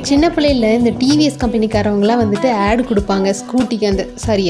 சின்ன பிள்ளையில் இந்த டிவிஎஸ் கம்பெனிக்காரவங்களாம் வந்துட்டு ஆடு கொடுப்பாங்க ஸ்கூட்டிக்கு.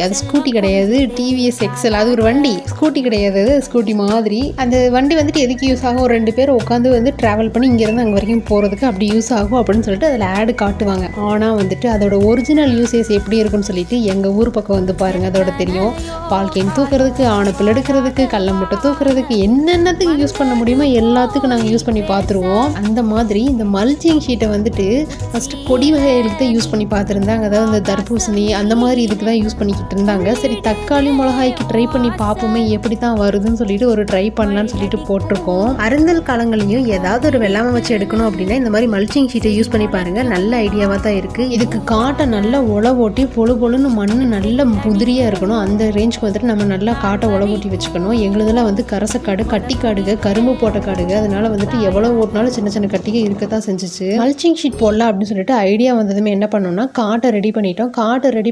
அது ஸ்கூட்டி கிடையாது, டிவிஎஸ் எக்ஸல். அது ஒரு வண்டி, ஸ்கூட்டி கிடையாது, ஸ்கூட்டி மாதிரி. அந்த வண்டி வந்துட்டு எதுக்கு யூஸ் ஆகும், ஒரு 2 பேர் உட்காந்து வந்து ட்ராவல் பண்ணி இங்கேருந்து அங்கே வரைக்கும் போகிறதுக்கு அப்படி யூஸ் ஆகும் அப்படின்னு சொல்லிட்டு அதில் ஆடு காட்டுவாங்க. ஆனால் வந்துட்டு அதோட ஒரிஜினல் யூசேஜ் எப்படி இருக்குன்னு சொல்லிட்டு எங்கள் ஊர் பக்கம் வந்து பாருங்கள், அதோட தெரியும். பால் கேன் தூக்குறதுக்கு, ஆணைப்பில் எடுக்கிறதுக்கு, கடல மூட்டை தூக்குறதுக்கு, என்னென்னத்துக்கு யூஸ் பண்ண முடியுமோ எல்லாத்துக்கும் நாங்கள் யூஸ் பண்ணி பார்த்துருவோம். அந்த மாதிரி இந்த மல்ச்சிங் ஷீட்டை வந்துட்டு ஃபஸ்ட்டு கொடி வகைகளுக்கு தான் யூஸ் பண்ணி பார்த்துருந்தாங்க. அதாவது இந்த தர்பூசணி அந்த மாதிரி இதுக்கு தான் யூஸ் பண்ணிக்கிட்டு இருந்தாங்க. சரி, தக்காளி மிளகாய்க்கு ட்ரை பண்ணி பார்ப்போமே எப்படி தான் வருதுன்னு சொல்லிட்டு ஒரு ட்ரை பண்ணலான்னு சொல்லிட்டு போட்டிருக்கோம். அருந்தல் காலங்களையும் ஏதாவது ஒரு வெள்ளாமை வச்சு எடுக்கணும் அப்படின்னா இந்த மாதிரி மல்ச்சிங் ஷீட்டை யூஸ் பண்ணி பாருங்க, நல்ல ஐடியாவாக தான் இருக்குது. இதுக்கு காட்டை நல்லா ஓட்டி பொழு பொழுன்னு மண் நல்ல முதிரியாக இருக்கணும். அந்த ரேஞ்சுக்கு வந்துட்டு நம்ம நல்லா காட்டை ஓட்டி வச்சுக்கணும். எங்களுதெல்லாம் வந்து கரசக்காடு, கட்டி காடுக, கரும்பு போட்ட காடுக. அதனால வந்துட்டு எவ்வளோ ஓட்டினாலும் சின்ன சின்ன கட்டிகை இருக்கத்தான் செஞ்சிச்சு. மல்ச்சிங் ஷீட் போடலாம் அப்படின்னு சொல்லிட்டு ஐடியா வந்ததுமே என்ன பண்ணோம்னா காட்டை ரெடி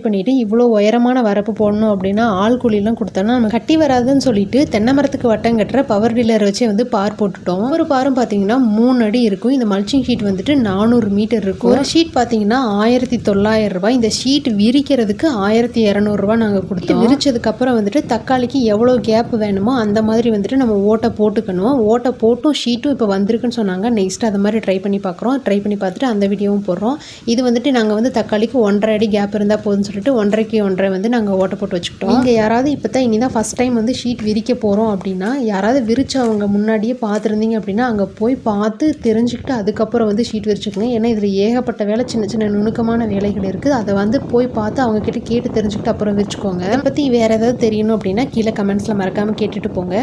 பண்ணிட்டு இவ்வளோ உயரமான வரப்பு போடணும் அப்படின்னா ஆள் கூலிலாம் கொடுத்தோம்னா நம்ம கட்டி வராதுன்னு சொல்லிட்டு தென்னை மரத்துக்கு வட்டம் கட்டுற பவர் டில்லர் வச்சு வந்து பார் போட்டுட்டோம். ஒரு பாரும் பார்த்தீங்கன்னா 3 அடி இருக்கும். இந்த மல்ச்சிங் ஷீட் வந்துட்டு 400 மீட்டர் இருக்கும். ஒரு ஷீட் பார்த்தீங்கன்னா 1900 ரூபாய். இந்த ஷீட் விரிக்கிறதுக்கு 1200 ரூபாய் நாங்கள் கொடுத்தோம். விரிச்சதுக்கு அப்புறம் வந்துட்டு தக்காளிக்கு எவ்வளோ கேப் வேணுமோ அந்த மாதிரி வந்துட்டு நம்ம ஓட்டை போட்டுக்கணும். ஓட்டை போட்டும் ஷீட்டும் இப்போ வந்திருக்குன்னு சொன்னாங்க. நெக்ஸ்ட் அதை மாதிரி ட்ரை பண்ணி பார்த்துட்டு அந்த வீடியோவும் போடுறோம். இது வந்துட்டு நாங்கள் வந்து தக்காளிக்கு 1.5 அடி கேப் இருந்தால் போதும்னு சொல்லிட்டு 1.5க்கு 1.5 வந்து நாங்கள் ஓட்ட போட்டு வச்சுக்கிட்டோம். இங்கே யாராவது இப்போ தான் இனி தான் ஃபஸ்ட் டைம் வந்து ஷீட் விரிக்க போகிறோம் அப்படின்னா யாராவது விரிச்சவங்க முன்னாடியே பார்த்துருந்தீங்க அப்படின்னா அங்கே போய் பார்த்து தெரிஞ்சுக்கிட்டு அதுக்கப்புறம் வந்து ஷீட் விரிச்சுக்கணும். ஏன்னா இதில் ஏகப்பட்ட வேலை, சின்ன சின்ன நுணுக்கமான வேலைகள் இருக்குது. அதை வந்து போய் பார்த்து அவங்கக்கிட்ட கேட்டு தெரிஞ்சுக்கிட்டு அப்புறம் விரிச்சுக்கோங்க. அதை பற்றி வேறு ஏதாவது தெரியணும் அப்படின்னா கீழே கமெண்ட்ஸில் மறக்காமல் கேட்டுட்டு போங்க.